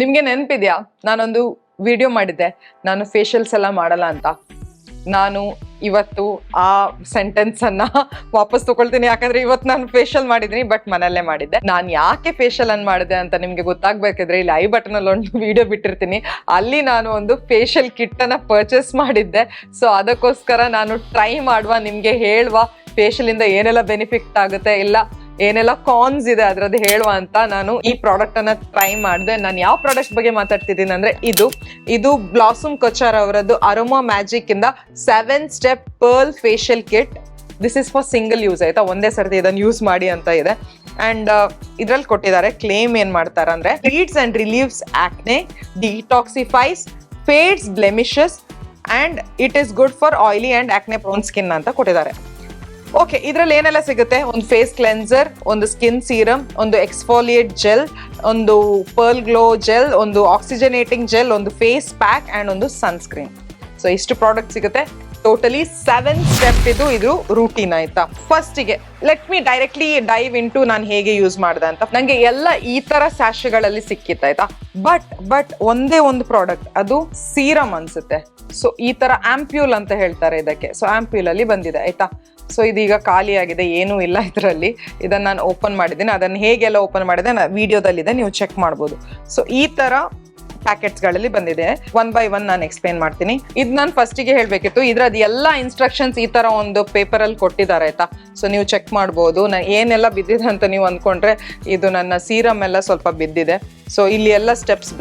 ನಿಮ್ಗೆ ನೆನಪಿದ್ಯಾ, ನಾನೊಂದು ವಿಡಿಯೋ ಮಾಡಿದ್ದೆ ನಾನು ಫೇಶಿಯಲ್ಸ್ ಎಲ್ಲ ಮಾಡಲ್ಲ ಅಂತ. ನಾನು ಇವತ್ತು ಆ ಸೆಂಟೆನ್ಸ್ ಅನ್ನ ವಾಪಸ್ ತಗೊಳ್ತೀನಿ, ಯಾಕಂದ್ರೆ ಇವತ್ತು ನಾನು ಫೇಶಿಯಲ್ ಮಾಡಿದ್ದೀನಿ, ಬಟ್ ಮನೆಯಲ್ಲೇ ಮಾಡಿದ್ದೆ. ನಾನು ಯಾಕೆ ಫೇಶಿಯಲ್ ಅನ್ನು ಮಾಡಿದೆ ಅಂತ ನಿಮ್ಗೆ ಗೊತ್ತಾಗ್ಬೇಕಿದ್ರೆ ಇಲ್ಲಿ ಐ ಬಟನ್ ಅಲ್ಲಿ ಒಂದು ವಿಡಿಯೋ ಬಿಟ್ಟಿರ್ತೀನಿ, ಅಲ್ಲಿ ನಾನು ಒಂದು ಫೇಶಿಯಲ್ ಕಿಟ್ ಅನ್ನ ಪರ್ಚೇಸ್ ಮಾಡಿದ್ದೆ. ಸೊ ಅದಕ್ಕೋಸ್ಕರ ನಾನು ಟ್ರೈ ಮಾಡುವ, ನಿಮ್ಗೆ ಹೇಳುವ ಫೇಶಿಯಲ್ ಇಂದ ಏನೆಲ್ಲ ಬೆನಿಫಿಟ್ ಆಗುತ್ತೆ, ಇಲ್ಲ ಏನೆಲ್ಲ ಕಾನ್ಸ್ ಇದೆ ಅದ್ರದ್ದು ಹೇಳುವ ಅಂತ ನಾನು ಈ ಪ್ರಾಡಕ್ಟ್ ಅನ್ನ ಟ್ರೈ ಮಾಡಿದೆ. ನಾನು ಯಾವ ಪ್ರಾಡಕ್ಟ್ ಬಗ್ಗೆ ಮಾತಾಡ್ತಿದ್ದೀನಿ ಅಂದ್ರೆ ಇದು ಬ್ಲಾಸಮ್ ಕೊಚಾರ್ ಅವರದ್ದು ಅರೋಮಾ ಮ್ಯಾಜಿಕ್ ಇಂದ 7 step pearl facial kit. This is for single use, ಆಯ್ತಾ, ಒಂದೇ ಸರ್ತಿ ಇದನ್ನು ಯೂಸ್ ಮಾಡಿ ಅಂತ ಇದೆ. ಅಂಡ್ ಇದ್ರಲ್ಲಿ ಕೊಟ್ಟಿದ್ದಾರೆ ಕ್ಲೇಮ್ ಏನ್ ಮಾಡ್ತಾರೆ ಅಂದ್ರೆ treats and relieves acne, detoxifies, fades blemishes and it is good for oily and acne prone skin ಅಂತ ಕೊಟ್ಟಿದ್ದಾರೆ. ಓಕೆ, ಇದ್ರಲ್ಲಿ ಏನೆಲ್ಲ ಸಿಗುತ್ತೆ? ಒಂದು ಫೇಸ್ ಕ್ಲೆನ್ಸರ್, ಒಂದು ಸ್ಕಿನ್ ಸೀರಮ್, ಒಂದು ಎಕ್ಸ್ಫೋಲಿಯೇಟ್ ಜೆಲ್, ಒಂದು ಪರ್ಲ್ ಗ್ಲೋ ಜೆಲ್, ಒಂದು ಆಕ್ಸಿಜನೇಟಿಂಗ್ ಜೆಲ್, ಒಂದು ಫೇಸ್ ಪ್ಯಾಕ್ ಅಂಡ್ ಒಂದು ಸನ್ಸ್ಕ್ರೀನ್. ಸೊ ಇಷ್ಟು ಪ್ರಾಡಕ್ಟ್ ಸಿಗುತ್ತೆ. ಟೋಟಲಿ 7 ಸ್ಟೆಪ್ ಇದು ರೂಟೀನ್, ಆಯ್ತಾ. ಫಸ್ಟಿಗೆ let me directly dive into ನಾನು ಹೇಗೆ ಯೂಸ್ ಮಾಡಿದೆ ಅಂತ. ನಂಗೆ ಎಲ್ಲ ಈ ತರ ಸ್ಯಾಶೆಗಳಲ್ಲಿ ಸಿಕ್ಕಿತ್ತು, ಆಯ್ತಾ. ಬಟ್ ಒಂದೇ ಒಂದು ಪ್ರಾಡಕ್ಟ್, ಅದು ಸೀರಮ್ ಅನ್ಸುತ್ತೆ. ಸೊ ಈ ತರ ಆಂಪ್ಯೂಲ್ ಅಂತ ಹೇಳ್ತಾರೆ ಇದಕ್ಕೆ. ಸೊ ಆಂಪ್ಯೂಲ್ ಅಲ್ಲಿ ಬಂದಿದೆ, ಆಯ್ತಾ. ಸೊ ಇದೀಗ ಖಾಲಿ ಆಗಿದೆ, ಏನೂ ಇಲ್ಲ ಇದರಲ್ಲಿ. ಇದನ್ನ ನಾನು ಓಪನ್ ಮಾಡಿದ್ದೀನಿ, ಅದನ್ನು ಹೇಗೆಲ್ಲ ಓಪನ್ ಮಾಡಿದೆ ವಿಡಿಯೋದಲ್ಲಿದೆ, ನೀವು ಚೆಕ್ ಮಾಡ್ಬೋದು. ಸೊ ಈ ತರ ಪ್ಯಾಕೆಟ್ಸ್ ಗಳಲ್ಲಿ ಬಂದಿದೆ. 1 by 1 ನಾನು ಎಕ್ಸ್ಪ್ಲೇನ್ ಮಾಡ್ತೀನಿ. ಇದು ನಾನು ಫಸ್ಟಿಗೆ ಹೇಳ್ಬೇಕಿತ್ತು, ಇದ್ರದ್ದು ಎಲ್ಲ ಇನ್ಸ್ಟ್ರಕ್ಷನ್ಸ್ ಈ ತರ ಒಂದು ಪೇಪರ್ ಅಲ್ಲಿ ಕೊಟ್ಟಿದ್ದಾರೆ, ಆಯ್ತಾ. ಸೊ ನೀವು ಚೆಕ್ ಮಾಡ್ಬೋದು. ಏನೆಲ್ಲ ಬಿದ್ದಿದೆ ಅಂತ ನೀವು ಅಂದ್ಕೊಂಡ್ರೆ ಇದು ನನ್ನ ಸೀರಮ್ ಎಲ್ಲ ಸ್ವಲ್ಪ ಬಿದ್ದಿದೆ. ಸೊ ಇಲ್ಲಿ ಎಲ್ಲ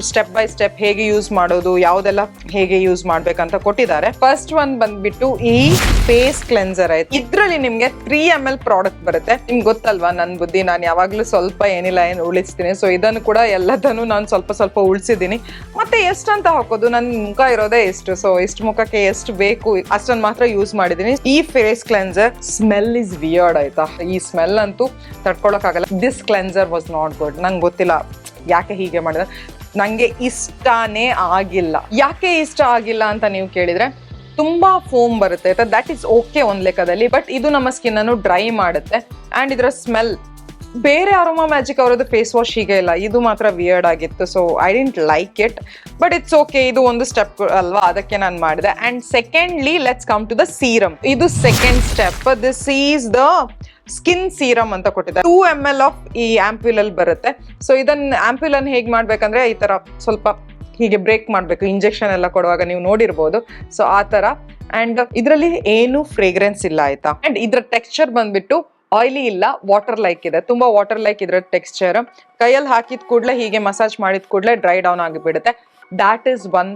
ಸ್ಟೆಪ್ ಬೈ ಸ್ಟೆಪ್ ಹೇಗೆ ಯೂಸ್ ಮಾಡೋದು, ಯಾವುದೆಲ್ಲ ಹೇಗೆ ಯೂಸ್ ಮಾಡ್ಬೇಕಂತ ಕೊಟ್ಟಿದ್ದಾರೆ. ಫಸ್ಟ್ ಒನ್ ಬಂದ್ಬಿಟ್ಟು ಈ ಫೇಸ್ ಕ್ಲೆನ್ಸರ್ ಆಯ್ತು. ಇದ್ರಲ್ಲಿ ನಿಮ್ಗೆ 3 ml ಪ್ರಾಡಕ್ಟ್ ಬರುತ್ತೆ. ನಿಮ್ಗೆ ಗೊತ್ತಲ್ವಾ ನನ್ನ ಬುದ್ಧಿ, ನಾನು ಯಾವಾಗ್ಲೂ ಸ್ವಲ್ಪ ಏನಿಲ್ಲ ಏನು ಉಳಿಸ್ತೀನಿ. ಸೊ ಇದನ್ನು ಕೂಡ ಎಲ್ಲದನ್ನು ನಾನು ಸ್ವಲ್ಪ ಉಳಿಸಿದ್ದೀನಿ. ಮತ್ತೆ ಎಷ್ಟಂತ ಹಾಕೋದು, ನನ್ನ ಮುಖ ಇರೋದೇ ಎಷ್ಟು, ಸೊ ಇಷ್ಟು ಮುಖಕ್ಕೆ ಎಷ್ಟು ಬೇಕು ಅಷ್ಟನ್ನು ಮಾತ್ರ ಯೂಸ್ ಮಾಡಿದ್ದೀನಿ. ಈ face cleanser smell is weird, ಆಯ್ತಾ. ಈ ಸ್ಮೆಲ್ ಅಂತೂ ತಡ್ಕೊಳಕ್ಕಾಗಲ್ಲ. This cleanser was not good. ನಂಗೆ ಗೊತ್ತಿಲ್ಲ ಯಾಕೆ ಹೀಗೆ ಮಾಡಿದ್ರೆ, ನಂಗೆ ಇಷ್ಟನೇ ಆಗಿಲ್ಲ. ಯಾಕೆ ಇಷ್ಟ ಆಗಿಲ್ಲ ಅಂತ ನೀವು ಕೇಳಿದ್ರೆ, ತುಂಬಾ ಫೋಮ್ ಬರುತ್ತೆ, ಆಯ್ತಾ. ದಟ್ ಈಸ್ ಓಕೆ ಒಂದ್ ಲೆಕ್ಕದಲ್ಲಿ, ಬಟ್ ಇದು ನಮ್ಮ ಸ್ಕಿನ್ ಅನ್ನು ಡ್ರೈ ಮಾಡುತ್ತೆ. ಅಂಡ್ ಇದರ ಸ್ಮೆಲ್ ಬೇರೆ ಅರೋಮಾ ಮ್ಯಾಜಿಕ್ ಅವರದ್ದು ಫೇಸ್ ವಾಶ್ ಹೀಗೆ ಇಲ್ಲ, ಇದು ಮಾತ್ರ ವಿಯರ್ಡ್ ಆಗಿತ್ತು. So I didn't like it, but it's okay. ಇದು ಒಂದು ಸ್ಟೆಪ್ ಅಲ್ವಾ, ಅದಕ್ಕೆ ನಾನು ಮಾಡಿದೆ. And secondly let's come to the serum. ಇದು second step. This is the skin serum ಅಂತ ಕೊಟ್ಟಿದ್ದಾರೆ. 2 ml ಆಫ್ ಈ ಆಂಪ್ಯೂಲ್ ಅಲ್ಲಿ ಬರುತ್ತೆ. ಸೊ ಇದನ್ನ ಆಂಪ್ಯೂಲ್ ಅನ್ನು ಹೇಗೆ ಮಾಡ್ಬೇಕಂದ್ರೆ ಈ ತರ ಸ್ವಲ್ಪ ಹೀಗೆ ಬ್ರೇಕ್ ಮಾಡ್ಬೇಕು, ಇಂಜೆಕ್ಷನ್ ಎಲ್ಲ ಕೊಡುವಾಗ ನೀವು ನೋಡಿರ್ಬೋದು. ಸೊ ಆ ತರ. ಅಂಡ್ ಇದರಲ್ಲಿ ಏನು ಫ್ರೇಗ್ರೆನ್ಸ್ ಇಲ್ಲ, ಆಯ್ತಾ. ಅಂಡ್ ಇದ್ರ ಟೆಕ್ಸ್ಚರ್ ಬಂದ್ಬಿಟ್ಟು ಆಯಿಲಿ ಇಲ್ಲ, ವಾಟರ್ ಲೈಕ್ ಇದೆ, ತುಂಬಾ ವಾಟರ್ ಲೈಕ್ ಇದ್ರ ಟೆಕ್ಸ್ಚರ್. ಕೈಯಲ್ಲಿ ಹಾಕಿದ ಕೂಡಲೇ ಹೀಗೆ ಮಸಾಜ್ ಮಾಡಿದ ಕೂಡಲೇ ಡ್ರೈ ಡೌನ್ ಆಗಿಬಿಡುತ್ತೆ. That is one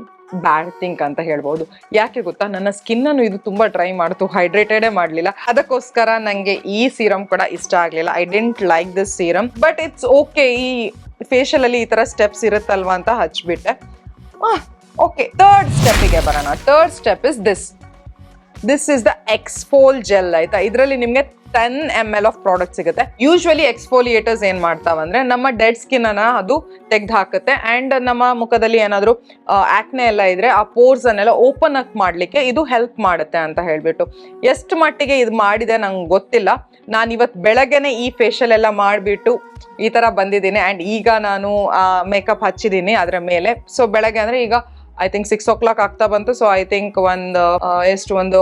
bad thing ಅಂತ ಹೇಳ್ಬೋದು. ಯಾಕೆ ಗೊತ್ತಾ, ನನ್ನ ಸ್ಕಿನ್ ಅನ್ನು ಇದು ತುಂಬಾ ಡ್ರೈ ಮಾಡ್ತು, ಹೈಡ್ರೇಟೆಡೇ ಮಾಡ್ಲಿಲ್ಲ. ಅದಕ್ಕೋಸ್ಕರ ನಂಗೆ ಈ ಸೀರಮ್ ಕೂಡ ಇಷ್ಟ ಆಗ್ಲಿಲ್ಲ. I didn't like this serum, but it's okay. ಈ ಫೇಶಿಯಲ್ ಅಲ್ಲಿ ಈ ತರ ಸ್ಟೆಪ್ಸ್ ಇರುತ್ತಲ್ವಾ ಅಂತ ಹಚ್ಬಿಟ್ಟೆ. ಓಕೆ, ಥರ್ಡ್ ಸ್ಟೆಪ್ಗೆ ಬರೋಣ. Third step is this is the exfol gel, ಆಯ್ತಾ. ಇದರಲ್ಲಿ ನಿಮ್ಗೆ 10 ml ಆಫ್ ಪ್ರಾಡಕ್ಟ್ ಸಿಗುತ್ತೆ. ಯೂಶುವಲಿ ಎಕ್ಸ್ಫೋಲಿಯೇಟರ್ಸ್ ಏನ್ ಮಾಡ್ತಾವಂದ್ರೆ ನಮ್ಮ ಡೆಡ್ ಸ್ಕಿನ್ ಅನ್ನ ಅದು ತೆಗ್ದು ಹಾಕುತ್ತೆ. ಅಂಡ್ ನಮ್ಮ ಮುಖದಲ್ಲಿ ಏನಾದ್ರು ಆಕ್ನೆ ಎಲ್ಲ ಇದ್ರೆ ಆ ಪೋರ್ಸ್ ಅನ್ನೆಲ್ಲ ಓಪನ್ ಅಪ್ ಮಾಡ್ಲಿಕ್ಕೆ ಇದು ಹೆಲ್ಪ್ ಮಾಡುತ್ತೆ ಅಂತ ಹೇಳ್ಬಿಟ್ಟು. ಎಷ್ಟು ಮಟ್ಟಿಗೆ ಇದು ಮಾಡಿದೆ ನಂಗೆ ಗೊತ್ತಿಲ್ಲ. ನಾನು ಇವತ್ತು ಬೆಳಗ್ಗೆನೆ ಈ ಫೇಶಿಯಲ್ ಎಲ್ಲ ಮಾಡಿಬಿಟ್ಟು ಈ ತರ ಬಂದಿದ್ದೀನಿ. ಅಂಡ್ ಈಗ ನಾನು ಮೇಕಪ್ ಹಚ್ಚಿದ್ದೀನಿ ಅದ್ರ ಮೇಲೆ. ಸೊ ಬೆಳಗ್ಗೆ ಅಂದ್ರೆ ಈಗ ಐ ಥಿಂಕ್ 6 o'clock ಆಗ್ತಾ ಬಂತು. ಸೊ ಐ ಥಿಂಕ್ ಒಂದು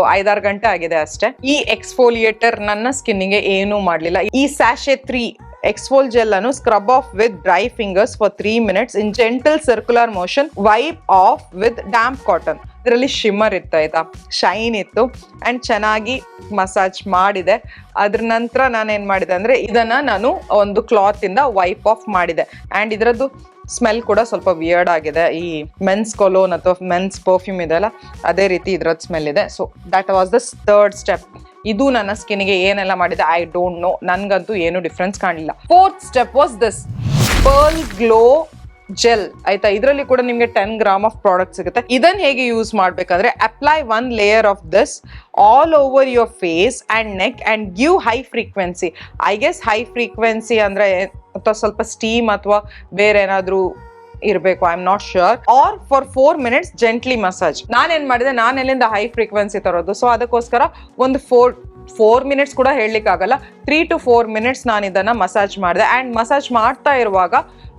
5-6 ಗಂಟೆ ಆಗಿದೆ ಅಷ್ಟೇ. ಈ ಎಕ್ಸ್ಫೋಲಿಯೇಟರ್ ನನ್ನ ಸ್ಕಿನ್ನಿಗೆ ಏನೂ ಮಾಡಲಿಲ್ಲ. ಈ ಸ್ಯಾಶೆ 3 ಎಕ್ಸ್ಫೋಲ್ ಜೆಲ್ ಅನ್ನು scrub of with dry fingers for 3 minutes in gentle circular motion. Wipe of with damp cotton. ಇದರಲ್ಲಿ ಶಿಮ್ಮರ್ ಇತ್ತು, ಆಯ್ತಾ, ಶೈನ್ ಇತ್ತು. ಅಂಡ್ ಚೆನ್ನಾಗಿ ಮಸಾಜ್ ಮಾಡಿದೆ. ಅದ್ರ ನಂತರ ನಾನೇನ್ ಮಾಡಿದೆ ಅಂದ್ರೆ ಇದನ್ನ ನಾನು ಒಂದು ಕ್ಲಾತ್ ಇಂದ ವೈಪ್ ಆಫ್ ಮಾಡಿದೆ. ಅಂಡ್ ಇದರದ್ದು ಸ್ಮೆಲ್ ಕೂಡ ಸ್ವಲ್ಪ ವಿಯರ್ಡ್ ಆಗಿದೆ. ಈ ಮೆನ್ಸ್ ಕೊಲೋನ್ ಅಥವಾ ಮೆನ್ಸ್ ಪರ್ಫ್ಯೂಮ್ ಇದೆಲ್ಲ ಅದೇ ರೀತಿ ಇದ್ರದ್ದು ಸ್ಮೆಲ್ ಇದೆ. So that was the third step. ಇದು ನನ್ನ ಸ್ಕಿನ್ಗೆ ಏನೆಲ್ಲ ಮಾಡಿದೆ ಐ ಡೋಂಟ್ ನೋ, ನನ್ಗಂತೂ ಏನು ಡಿಫ್ರೆನ್ಸ್ ಕಾಣಲಿಲ್ಲ. Fourth step was this pearl glow gel, ಆಯ್ತಾ. ಇದರಲ್ಲಿ ಕೂಡ ನಿಮ್ಗೆ 10 grams ಆಫ್ ಪ್ರಾಡಕ್ಟ್ ಸಿಗುತ್ತೆ. ಇದನ್ನ ಹೇಗೆ ಯೂಸ್ ಮಾಡ್ಬೇಕಂದ್ರೆ apply 1 layer of this all over your face and neck and give high frequency. I guess high frequency ಅಂದ್ರೆ ಅಥವಾ ಸ್ವಲ್ಪ ಸ್ಟೀಮ್ ಅಥವಾ ಬೇರೆ ಏನಾದ್ರು ಇರಬೇಕು, I am not sure. Or for 4 minutes gently massage. ನಾನೇನ್ ಮಾಡಿದೆ, ನಾನು ಎಲ್ಲಿಂದ ಹೈ ಫ್ರೀಕ್ವೆನ್ಸಿ ತರೋದು. ಸೊ ಅದಕ್ಕೋಸ್ಕರ ಒಂದು 4 minutes ಕೂಡ ಹೇಳಲಿಕ್ಕೆ ಆಗಲ್ಲ, 3 to 4 minutes ನಾನು ಇದನ್ನ ಮಸಾಜ್ ಮಾಡಿದೆ. ಅಂಡ್ ಮಸಾಜ್ ಮಾಡ್ತಾ ಇರುವಾಗ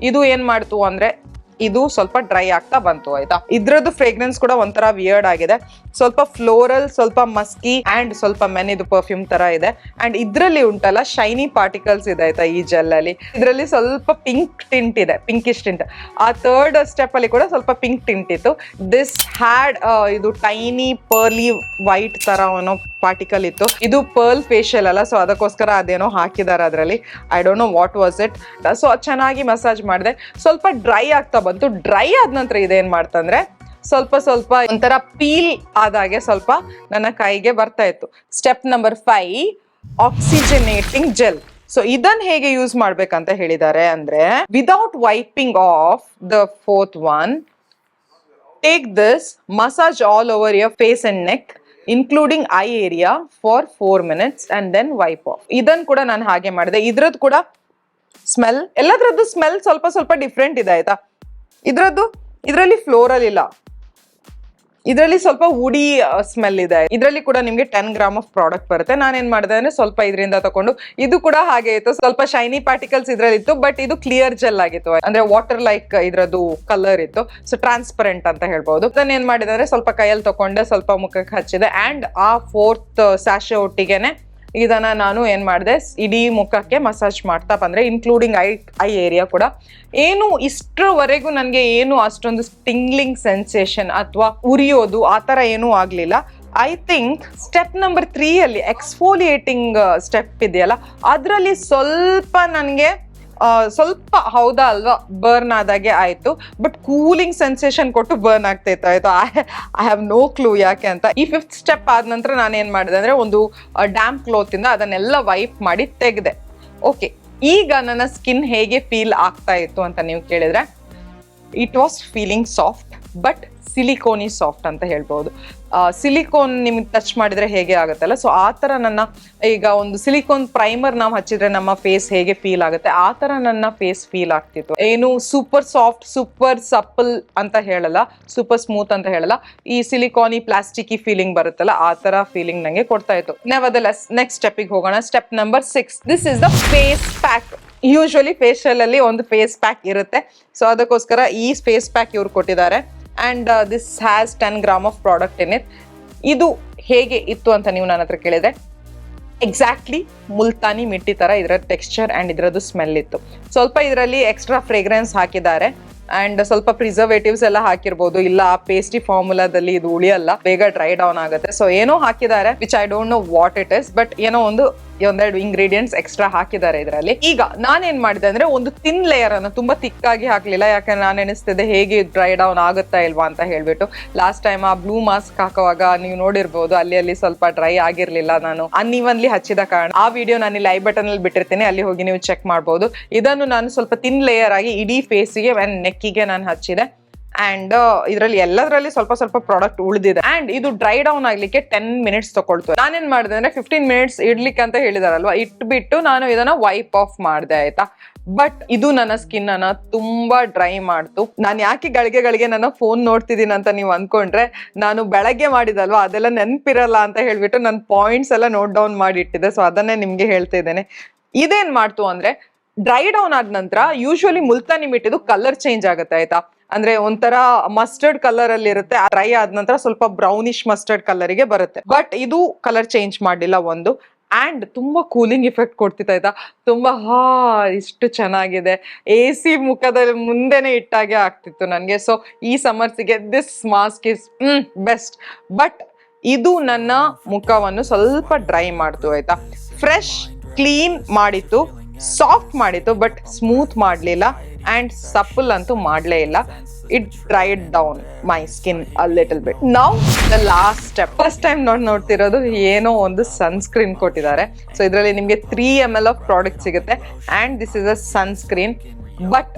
ಇದು ಏನ್ ಮಾಡ್ತು ಅಂದ್ರೆ ಇದು ಸ್ವಲ್ಪ ಡ್ರೈ ಆಗ್ತಾ ಬಂತು ಆಯ್ತಾ. ಇದ್ರದ್ದು ಫ್ರೇಗ್ರೆನ್ಸ್ ಕೂಡ ಒಂಥರ ವಿಯರ್ಡ್ ಆಗಿದೆ, ಸ್ವಲ್ಪ ಫ್ಲೋರಲ್, ಸ್ವಲ್ಪ ಮಸ್ಕಿ ಅಂಡ್ ಸ್ವಲ್ಪ ಮೆನಿದು ಪರ್ಫ್ಯೂಮ್ ತರ ಇದೆ. ಅಂಡ್ ಇದ್ರಲ್ಲಿ ಉಂಟಲ್ಲ ಶೈನಿ ಪಾರ್ಟಿಕಲ್ಸ್ ಇದೆ ಆಯ್ತಾ ಈ ಜೆಲ್ ಅಲ್ಲಿ. ಇದ್ರಲ್ಲಿ ಸ್ವಲ್ಪ ಪಿಂಕ್ ಟಿಂಟ್ ಇದೆ, ಪಿಂಕಿಶ್ ಟಿಂಟ್. ಆ ಥರ್ಡ್ ಸ್ಟೆಪ್ ಅಲ್ಲಿ ಕೂಡ ಸ್ವಲ್ಪ ಪಿಂಕ್ ಟಿಂಟ್ ಇತ್ತು. ದಿಸ್ ಹ್ಯಾಡ್ ಇದು ಟೈನಿ ಪರ್ಲಿ ವೈಟ್ ತರ ಏನೋ ಪಾರ್ಟಿಕಲ್ ಇತ್ತು. ಇದು ಪರ್ಲ್ ಫೇಶಿಯಲ್ ಅಲ್ಲ, ಸೊ ಅದಕ್ಕೋಸ್ಕರ ಅದೇನೋ ಹಾಕಿದ್ದಾರೆ ಅದರಲ್ಲಿ. I don't know what was it. So ಚೆನ್ನಾಗಿ ಮಸಾಜ್ ಮಾಡಿದೆ, ಸ್ವಲ್ಪ ಡ್ರೈ ಆಗ್ತಾ ಬಂತು. ಡ್ರೈ ಆದ ನಂತರ ಇದೇನ್ ಮಾಡ್ತಂದ್ರೆ ಸ್ವಲ್ಪ ಸ್ವಲ್ಪ ಒಂಥರ ಪೀಲ್ ಆದಾಗೆ ಸ್ವಲ್ಪ ನನ್ನ ಕೈಗೆ ಬರ್ತಾ ಇತ್ತು. Step number 5, oxygenating gel. So ಇದನ್ನ ಹೇಗೆ ಯೂಸ್ ಮಾಡ್ಬೇಕಂತ ಹೇಳಿದ್ದಾರೆ ಅಂದ್ರೆ, without wiping off the 4th one, take this, massage all over your face and neck including eye area for 4 minutes and then wipe off. ಇದನ್ ಕೂಡ ನಾನು ಹಾಗೆ ಮಾಡಿದೆ. ಇದ್ರದ್ದು ಕೂಡ ಸ್ಮೆಲ್, ಎಲ್ಲದ್ರದ್ದು ಸ್ಮೆಲ್ ಸ್ವಲ್ಪ ಸ್ವಲ್ಪ ಡಿಫ್ರೆಂಟ್ ಇದೆ ಆಯ್ತಾ. ಇದ್ರಲ್ಲಿ ಫ್ಲೋರಲ್ ಇಲ್ಲ, ಇದರಲ್ಲಿ ಸ್ವಲ್ಪ ವುಡಿ ಸ್ಮೆಲ್ ಇದೆ. ಇದರಲ್ಲಿ ಕೂಡ ನಿಮ್ಗೆ 10 ಗ್ರಾಮ್ ಆಫ್ ಪ್ರಾಡಕ್ಟ್ ಬರುತ್ತೆ. ನಾನೇನ್ ಮಾಡಿದೆ ಅಂದ್ರೆ ಸ್ವಲ್ಪ ಇದರಿಂದ ತಗೊಂಡು, ಇದು ಕೂಡ ಹಾಗೆ ಇತ್ತು, ಸ್ವಲ್ಪ ಶೈನಿ ಪಾರ್ಟಿಕಲ್ಸ್ ಇದ್ರಲ್ಲಿ ಇತ್ತು, ಬಟ್ ಇದು ಕ್ಲಿಯರ್ ಜೆಲ್ ಆಗಿತ್ತು, ಅಂದ್ರೆ ವಾಟರ್ ಲೈಕ್ ಇದ್ರದ್ದು ಕಲರ್ ಇತ್ತು, ಸೊ ಟ್ರಾನ್ಸ್ಪರೆಂಟ್ ಅಂತ ಹೇಳ್ಬಹುದು. ನಾನು ಏನ್ ಮಾಡಿದೆ ಅಂದ್ರೆ ಸ್ವಲ್ಪ ಕೈಯಲ್ಲಿ ತಗೊಂಡೆ, ಸ್ವಲ್ಪ ಮುಖಕ್ಕೆ ಹಚ್ಚಿದೆ. ಅಂಡ್ ಆ 4th ಸ್ಯಾಶೆ ಒಟ್ಟಿಗೆನೆ ಇದನ್ನ ನಾನು ಏನ್ ಮಾಡಿದೆ, ಇಡೀ ಮುಖಕ್ಕೆ ಮಸಾಜ್ ಮಾಡ್ತಾ ಬಂದ್ರೆ, ಇನ್ಕ್ಲೂಡಿಂಗ್ ಐ ಏರಿಯಾ ಕೂಡ. ಏನು ಇಷ್ಟರವರೆಗೂ ನನಗೆ ಏನು ಅಷ್ಟೊಂದು ಸ್ಟಿಂಗ್ಲಿಂಗ್ ಸೆನ್ಸೇಷನ್ ಅಥವಾ ಉರಿಯೋದು ಆ ಥರ ಏನೂ ಆಗಲಿಲ್ಲ. ಐ ಥಿಂಕ್ ಸ್ಟೆಪ್ ನಂಬರ್ 3 ಅಲ್ಲಿ ಎಕ್ಸ್ಫೋಲಿಯೇಟಿಂಗ್ ಸ್ಟೆಪ್ ಇದೆಯಲ್ಲ, ಅದರಲ್ಲಿ ಸ್ವಲ್ಪ ನನಗೆ ಸ್ವಲ್ಪ ಹೌದಾ ಅಲ್ವಾ ಬರ್ನ್ ಆದಾಗೆ ಆಯ್ತು, ಬಟ್ ಕೂಲಿಂಗ್ ಸೆನ್ಸೇಷನ್ ಕೊಟ್ಟು ಬರ್ನ್ ಆಗ್ತೈತೆ ಆಯ್ತು. ಐ ಹ್ಯಾವ್ ನೋ ಕ್ಲೂ ಯಾಕೆ ಅಂತ. ಈ 5th ಸ್ಟೆಪ್ ಆದ ನಂತರ ನಾನು ಏನ್ ಮಾಡಿದೆ ಅಂದ್ರೆ, ಒಂದು ಡ್ಯಾಮ್ ಕ್ಲೋತ್ ಇಂದ ಅದನ್ನೆಲ್ಲ ವೈಪ್ ಮಾಡಿ ತೆಗೆದೆ. ಓಕೆ, ಈಗ ನನ್ನ ಸ್ಕಿನ್ ಹೇಗೆ ಫೀಲ್ ಆಗ್ತಾ ಇತ್ತು ಅಂತ ನೀವು ಕೇಳಿದ್ರೆ, it was feeling soft but siliconey soft ಅಂತ ಹೇಳ್ಬೋದು. ಸಿಲಿಕೋನ್ ನಿಮ್ಗೆ ಟಚ್ ಮಾಡಿದ್ರೆ ಹೇಗೆ ಆಗುತ್ತಲ್ಲ, ಸೊ ಆ ಥರ ನನ್ನ ಈಗ ಒಂದು ಸಿಲಿಕೋನ್ ಪ್ರೈಮರ್ ನಾವು ಹಚ್ಚಿದ್ರೆ ನಮ್ಮ ಫೇಸ್ ಹೇಗೆ ಫೀಲ್ ಆಗುತ್ತೆ, ಆ ಥರ ನನ್ನ ಫೇಸ್ ಫೀಲ್ ಆಗ್ತಿತ್ತು. ಏನು ಸೂಪರ್ ಸಾಫ್ಟ್, ಸೂಪರ್ ಸಪ್ಪಲ್ ಅಂತ ಹೇಳಲ್ಲ, ಸೂಪರ್ ಸ್ಮೂತ್ ಅಂತ ಹೇಳಲ್ಲ, ಈ ಸಿಲಿಕಾನಿ ಪ್ಲಾಸ್ಟಿಕಿ ಫೀಲಿಂಗ್ ಬರುತ್ತಲ್ಲ, ಆ ಥರ ಫೀಲಿಂಗ್ ನಂಗೆ ಕೊಡ್ತಾ ಇತ್ತು. ನೆವರ್ದಲೆಸ್ ನೆಕ್ಸ್ಟ್ ಸ್ಟೆಪ್ಪಿಗೆ ಹೋಗೋಣ. Step number 6, this is the face pack. Usually facial ಅಲ್ಲಿ ಒಂದು ಫೇಸ್ ಪ್ಯಾಕ್ ಇರುತ್ತೆ, ಸೊ ಅದಕ್ಕೋಸ್ಕರ ಈ ಫೇಸ್ ಪ್ಯಾಕ್ ಇವ್ರು ಕೊಟ್ಟಿದ್ದಾರೆ. And this has 10 gram of product in it. ಇದು ಹೇಗೆ ಇತ್ತು ಅಂತ ನೀವು ನನ್ನ ಹತ್ರ ಕೇಳಿದ್ರೆ, ಎಕ್ಸಾಕ್ಟ್ಲಿ ಮುಲ್ತಾನಿ ಮಿಟ್ಟಿ ತರ ಇದರ ಟೆಕ್ಸ್ಚರ್ ಅಂಡ್ ಇದರದ್ದು ಸ್ಮೆಲ್ ಇತ್ತು. ಸ್ವಲ್ಪ ಇದರಲ್ಲಿ ಎಕ್ಸ್ಟ್ರಾ ಫ್ರೇಗ್ರೆನ್ಸ್ ಹಾಕಿದ್ದಾರೆ ಅಂಡ್ ಸ್ವಲ್ಪ ಪ್ರಿಸರ್ವೇಟಿವ್ಸ್ ಎಲ್ಲ ಹಾಕಿರ್ಬೋದು. ಇಲ್ಲ, ಆ ಪೇಸ್ಟಿ ಫಾರ್ಮುಲಾದಲ್ಲಿ ಇದು ಉಳಿಯಲ್ಲ, ಬೇಗ ಡ್ರೈ ಡೌನ್ ಆಗುತ್ತೆ. ಸೊ ಏನೋ ಹಾಕಿದ್ದಾರೆ, which I don't know what it is, but ಏನೋ ಒಂದೆರಡು ಇಂಗ್ರೀಡಿಯೆಂಟ್ಸ್ ಎಕ್ಸ್ಟ್ರಾ ಹಾಕಿದ್ದಾರೆ ಇದರಲ್ಲಿ. ಈಗ ನಾನೇನ್ ಮಾಡಿದೆ ಅಂದ್ರೆ, ಒಂದು ತಿನ್ ಲೇಯರ್ ಅನ್ನು ತುಂಬಾ ತಿಕ್ಕಾಗಿ ಹಾಕ್ಲಿಲ್ಲ, ಯಾಕಂದ್ರೆ ನಾನು ಎನಿಸ್ತಿದೆ ಹೇಗೆ ಡ್ರೈ ಡೌನ್ ಆಗುತ್ತಾ ಇಲ್ವಾ ಅಂತ ಹೇಳ್ಬಿಟ್ಟು. ಲಾಸ್ಟ್ ಟೈಮ್ ಆ ಬ್ಲೂ ಮಾಸ್ಕ್ ಹಾಕುವಾಗ ನೀವು ನೋಡಿರ್ಬೋದು, ಅಲ್ಲಿ ಸ್ವಲ್ಪ ಡ್ರೈ ಆಗಿರ್ಲಿಲ್ಲ, ನಾನು ಅನ್ಇವನ್ಲಿ ಹಚ್ಚಿದ ಕಾರಣ. ಆ ವಿಡಿಯೋ ನಾನು ಇಲ್ಲಿ ಐ ಬಟನ್ ಅಲ್ಲಿ ಬಿಟ್ಟಿರ್ತೀನಿ, ಅಲ್ಲಿ ಹೋಗಿ ನೀವು ಚೆಕ್ ಮಾಡ್ಬೋದು. ಇದನ್ನು ನಾನು ಸ್ವಲ್ಪ ತಿನ್ ಲೇಯರ್ ಆಗಿ ಇಡೀ ಫೇಸಿಗೆ ಅಂಡ್ ನೆಕ್ಕಿಗೆ ನಾನು ಹಚ್ಚಿದೆ. ಅಂಡ್ ಇದರಲ್ಲಿ ಎಲ್ಲದರಲ್ಲಿ ಸ್ವಲ್ಪ ಸ್ವಲ್ಪ ಪ್ರಾಡಕ್ಟ್ ಉಳಿದಿದೆ. ಅಂಡ್ ಇದು ಡ್ರೈ ಡೌನ್ ಆಗ್ಲಿಕ್ಕೆ 10 ಮಿನಿಟ್ಸ್ ತಗೊಳ್ತು. ನಾನೇನ್ ಮಾಡಿದೆ ಅಂದ್ರೆ 15 ಮಿನಿಟ್ಸ್ ಇಡ್ಲಿಕ್ಕೆ ಅಂತ ಹೇಳಿದಾರಲ್ವಾ, ಇಟ್ಬಿಟ್ಟು ನಾನು ಇದನ್ನ ವೈಪ್ ಆಫ್ ಮಾಡಿದೆ ಆಯ್ತಾ. ಬಟ್ ಇದು ನನ್ನ ಸ್ಕಿನ್ ಅನ್ನ ತುಂಬಾ ಡ್ರೈ ಮಾಡ್ತು. ನಾನು ಯಾಕೆ ಗಳಿಗೆ ನನ್ನ ಫೋನ್ ನೋಡ್ತಿದ್ದೀನಿ ಅಂತ ನೀವು ಅನ್ಕೊಂಡ್ರೆ, ನಾನು ಬೆಳಗ್ಗೆ ಮಾಡಿದಲ್ವಾ, ಅದೆಲ್ಲ ನೆನ್ಪಿರಲ್ಲ ಅಂತ ಹೇಳ್ಬಿಟ್ಟು ನನ್ನ ಪಾಯಿಂಟ್ಸ್ ಎಲ್ಲ ನೋಟ್ ಡೌನ್ ಮಾಡಿ ಇಟ್ಟಿದ್ದೆ. ಸೊ ಅದನ್ನೇ ನಿಮ್ಗೆ ಹೇಳ್ತಾ ಇದ್ದೇನೆ. ಇದೇನ್ ಮಾಡ್ತು ಅಂದ್ರೆ, ಡ್ರೈ ಡೌನ್ ಆದ ನಂತರ ಯೂಶುವಲಿ ಮುಲ್ತಾನಿ ಮಿಟ್ಟಿದು ಕಲರ್ ಚೇಂಜ್ ಆಗುತ್ತೆ ಆಯ್ತಾ. ಅಂದ್ರೆ ಒಂಥರ ಮಸ್ಟರ್ಡ್ ಕಲರ್ ಅಲ್ಲಿ ಇರುತ್ತೆ, ಡ್ರೈ ಆದ ನಂತರ ಸ್ವಲ್ಪ ಬ್ರೌನಿಶ್ ಮಸ್ಟರ್ಡ್ ಕಲರಿಗೆ ಬರುತ್ತೆ. ಬಟ್ ಇದು ಕಲರ್ ಚೇಂಜ್ ಮಾಡಿಲ್ಲ ಒಂದು. ಅಂಡ್ ತುಂಬಾ ಕೂಲಿಂಗ್ ಇಫೆಕ್ಟ್ ಕೊಡ್ತಿತ್ತು ಆಯ್ತಾ. ತುಂಬಾ ಇಷ್ಟು ಚೆನ್ನಾಗಿದೆ, AC ಮುಖದ ಮುಂದೆನೆ ಇಟ್ಟಾಗೆ ಆಗ್ತಿತ್ತು ನನಗೆ. ಸೊ ಈ ಸಮ್ಮರ್ಸಿಗೆ this mask is best. But ಇದು ನನ್ನ ಮುಖವನ್ನು ಸ್ವಲ್ಪ ಡ್ರೈ ಮಾಡ್ತು ಆಯ್ತಾ. ಫ್ರೆಶ್ ಕ್ಲೀನ್ ಮಾಡಿತ್ತು, ಸಾಫ್ಟ್ ಮಾಡಿತ್ತು, ಬಟ್ ಸ್ಮೂತ್ ಮಾಡಲಿಲ್ಲ ಅಂಡ್ ಸಪ್ಪಲ್ ಅಂತೂ ಮಾಡಲೇ ಇಲ್ಲ. It dried down my skin a little bit. Now the last step. First time ನೋಡ್ತಿರೋದು ಏನೋ ಒಂದು ಸನ್ಸ್ಕ್ರೀನ್ ಕೊಟ್ಟಿದ್ದಾರೆ. ಸೊ ಇದರಲ್ಲಿ ನಿಮಗೆ 3 ml ಆಫ್ ಪ್ರಾಡಕ್ಟ್ ಸಿಗುತ್ತೆ and this is a sunscreen. But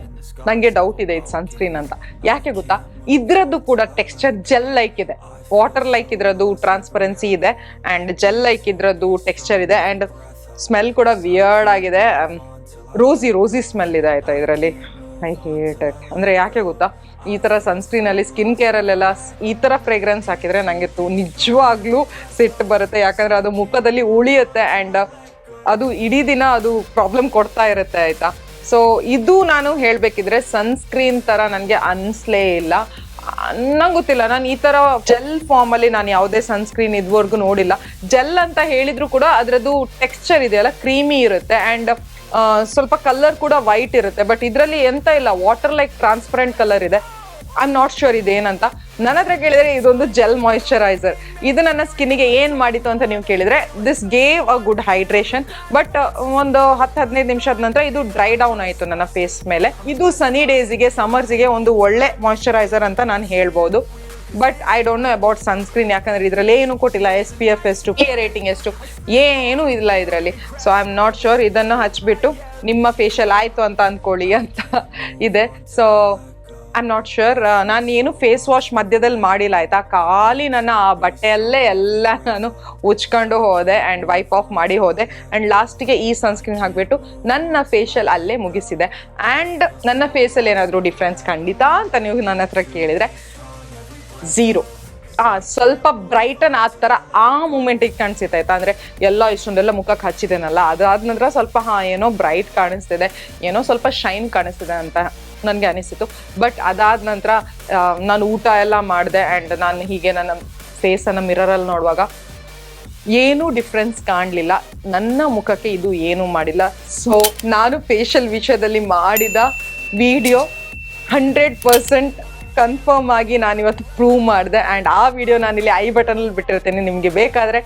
ನಂಗೆ ಡೌಟ್ ಇದೆ ಇದು ಸನ್ಸ್ಕ್ರೀನ್ ಅಂತ. ಯಾಕೆ ಗೊತ್ತಾ, ಇದ್ರದ್ದು ಕೂಡ ಟೆಕ್ಸ್ಚರ್ ಜೆಲ್ ಲೈಕ್ ಇದೆ, ವಾಟರ್ ಲೈಕ್ ಇದ್ರದ್ದು ಟ್ರಾನ್ಸ್ಪರೆನ್ಸಿ ಇದೆ ಅಂಡ್ ಜೆಲ್ ಲೈಕ್ ಇದ್ರದ್ದು ಟೆಕ್ಸ್ಚರ್ ಇದೆ ಅಂಡ್ ಸ್ಮೆಲ್ ಕೂಡ ವಿಯರ್ಡ್ ಆಗಿದೆ. ರೋಸಿ ಸ್ಮೆಲ್ ಇದೆ ಆಯ್ತಾ ಇದರಲ್ಲಿ. I hate it. ಅಂದ್ರೆ ಯಾಕೆ ಗೊತ್ತಾ, ಈ ತರ ಸನ್ಸ್ಕ್ರೀನ್ ಅಲ್ಲಿ ಸ್ಕಿನ್ ಕೇರ್ ಅಲ್ಲೆಲ್ಲ ಈ ತರ ಫ್ರೇಗ್ರೆನ್ಸ್ ಹಾಕಿದ್ರೆ ನಂಗೆ ನಿಜವಾಗ್ಲೂ ಸಿಟ್ಟು ಬರುತ್ತೆ. ಯಾಕಂದ್ರೆ ಅದು ಮುಖದಲ್ಲಿ ಉಳಿಯುತ್ತೆ ಅಂಡ್ ಅದು ಇಡೀ ದಿನ ಅದು ಪ್ರಾಬ್ಲಮ್ ಕೊಡ್ತಾ ಇರುತ್ತೆ ಆಯ್ತಾ. ಸೊ ಇದು ನಾನು ಹೇಳಬೇಕಿದ್ರೆ ಸನ್ಸ್ಕ್ರೀನ್ ಥರ ನನಗೆ ಅನಿಸ್ಲೇ ಇಲ್ಲ. ನಂಗೆ ಗೊತ್ತಿಲ್ಲ, ನಾನು ಈ ಥರ ಜೆಲ್ ಫಾರ್ಮಲ್ಲಿ ನಾನು ಯಾವುದೇ ಸನ್ಸ್ಕ್ರೀನ್ ಇದುವರೆಗೂ ನೋಡಿಲ್ಲ. ಜೆಲ್ ಅಂತ ಹೇಳಿದ್ರು ಕೂಡ ಅದರದ್ದು ಟೆಕ್ಸ್ಚರ್ ಇದೆಯಲ್ಲ ಕ್ರೀಮಿ ಇರುತ್ತೆ ಆ್ಯಂಡ್ ಸ್ವಲ್ಪ ಕಲರ್ ಕೂಡ ವೈಟ್ ಇರುತ್ತೆ. ಬಟ್ ಇದರಲ್ಲಿ ಎಂತ ಇಲ್ಲ, ವಾಟರ್ ಲೈಕ್ ಟ್ರಾನ್ಸ್ಪರೆಂಟ್ ಕಲರ್ ಇದೆ. ಐ ಆಮ್ ನಾಟ್ ಶ್ಯೂರ್ ಇದೇನಂತ. ನನ್ನ ಹತ್ರ ಕೇಳಿದರೆ ಇದೊಂದು ಜೆಲ್ ಮಾಯಿಶ್ಚರೈಸರ್. ಇದು ನನ್ನ ಸ್ಕಿನ್ನಿಗೆ ಏನು ಮಾಡಿತು ಅಂತ ನೀವು ಕೇಳಿದರೆ, this gave a good hydration. But ಒಂದು 10-15 ನಿಮಿಷದ ನಂತರ ಇದು ಡ್ರೈ ಡೌನ್ ಆಯಿತು ನನ್ನ ಫೇಸ್ ಮೇಲೆ. ಇದು ಸನಿ ಡೇಸಿಗೆ, ಸಮರ್ಸಿಗೆ ಒಂದು ಒಳ್ಳೆ ಮಾಯಿಶ್ಚರೈಸರ್ ಅಂತ ನಾನು ಹೇಳ್ಬೋದು. But I don't know about sunscreen, ಯಾಕಂದ್ರೆ ಇದರಲ್ಲಿ ಏನು ಕೊಟ್ಟಿಲ್ಲ. SPF ಎಷ್ಟು, PA ರೇಟಿಂಗ್ ಎಷ್ಟು, ಏನೂ ಇಲ್ಲ ಇದರಲ್ಲಿ. So I am not sure. ಇದನ್ನು ಹಚ್ಬಿಟ್ಟು ನಿಮ್ಮ ಫೇಶಿಯಲ್ ಆಯಿತು ಅಂತ ಅಂದ್ಕೊಳ್ಳಿ ಅಂತ ಇದೆ. So I am not sure. ನಾನು ಏನು ಫೇಸ್ ವಾಶ್ ಮಧ್ಯದಲ್ಲಿ ಮಾಡಿಲ್ಲ ಆಯಿತಾ. ಖಾಲಿ ನನ್ನ ಆ ಬಟ್ಟೆಯಲ್ಲೇ ಎಲ್ಲ ನಾನು ಉಚ್ಕೊಂಡು ಹೋದೆ ಆ್ಯಂಡ್ ವೈಪ್ ಆಫ್ ಮಾಡಿ ಹೋದೆ. ಆ್ಯಂಡ್ ಲಾಸ್ಟಿಗೆ ಈ ಸನ್ಸ್ಕ್ರೀನ್ ಹಾಕಿಬಿಟ್ಟು ನನ್ನ ಫೇಶಿಯಲ್ ಅಲ್ಲೇ ಮುಗಿಸಿದೆ. ಆ್ಯಂಡ್ ನನ್ನ ಫೇಸಲ್ಲಿ ಏನಾದರೂ ಡಿಫ್ರೆನ್ಸ್ ಖಂಡಿತ ಅಂತ ನೀವು ನನ್ನ ಹತ್ರ ಕೇಳಿದರೆ ಝೀರೋ. ಸ್ವಲ್ಪ ಬ್ರೈಟನ್ ಆದ ಥರ ಆ ಮೂಮೆಂಟಿಗೆ ಕಾಣಿಸುತ್ತೆ ಆಯ್ತಾ. ಅಂದರೆ ಎಲ್ಲ ಇಷ್ಟೊಂದೆಲ್ಲ ಮುಖಕ್ಕೆ ಹಚ್ಚಿದ್ದೇನಲ್ಲ, ಅದಾದ ನಂತರ ಸ್ವಲ್ಪ ಏನೋ ಬ್ರೈಟ್ ಕಾಣಿಸ್ತಿದೆ, ಏನೋ ಸ್ವಲ್ಪ ಶೈನ್ ಕಾಣಿಸ್ತಿದೆ ಅಂತ ನನಗೆ ಅನಿಸಿತು. ಬಟ್ ಅದಾದ ನಂತರ ನಾನು ಊಟ ಎಲ್ಲ ಮಾಡಿದೆ ಆ್ಯಂಡ್ ನಾನು ಹೀಗೆ ನನ್ನ ಫೇಸನ್ನು ಮಿರರಲ್ಲಿ ನೋಡುವಾಗ ಏನೂ ಡಿಫ್ರೆನ್ಸ್ ಕಾಣಲಿಲ್ಲ. ನನ್ನ ಮುಖಕ್ಕೆ ಇದು ಏನೂ ಮಾಡಿಲ್ಲ. ಸೊ ನಾನು ಫೇಶಿಯಲ್ ವಿಷಯದಲ್ಲಿ ಮಾಡಿದ ವಿಡಿಯೋ 100% ಕನ್ಫರ್ಮ್ ಆಗಿ ನಾನಿವತ್ತು ಪ್ರೂವ್ ಮಾಡಿದೆ. ಆ್ಯಂಡ್ ಆ ವಿಡಿಯೋ ನಾನಿಲ್ಲಿ ಐ ಬಟನಲ್ಲಿ ಬಿಟ್ಟಿರ್ತೇನೆ. ನಿಮಗೆ ಬೇಕಾದರೆ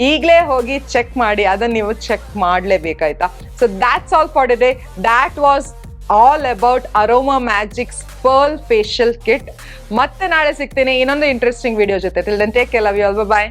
ಈಗಲೇ ಹೋಗಿ ಚೆಕ್ ಮಾಡಿ, ಅದನ್ನು ನೀವು ಚೆಕ್ ಮಾಡಲೇಬೇಕಾಯ್ತಾ. So that's all for today. That was all about aroma magic's pearl facial kit. ಮತ್ತೆ ನಾಳೆ ಸಿಗ್ತೇನೆ ಇನ್ನೊಂದು ಇಂಟ್ರೆಸ್ಟಿಂಗ್ ವಿಡಿಯೋ ಜೊತೆ. Till then take care, love you all, by.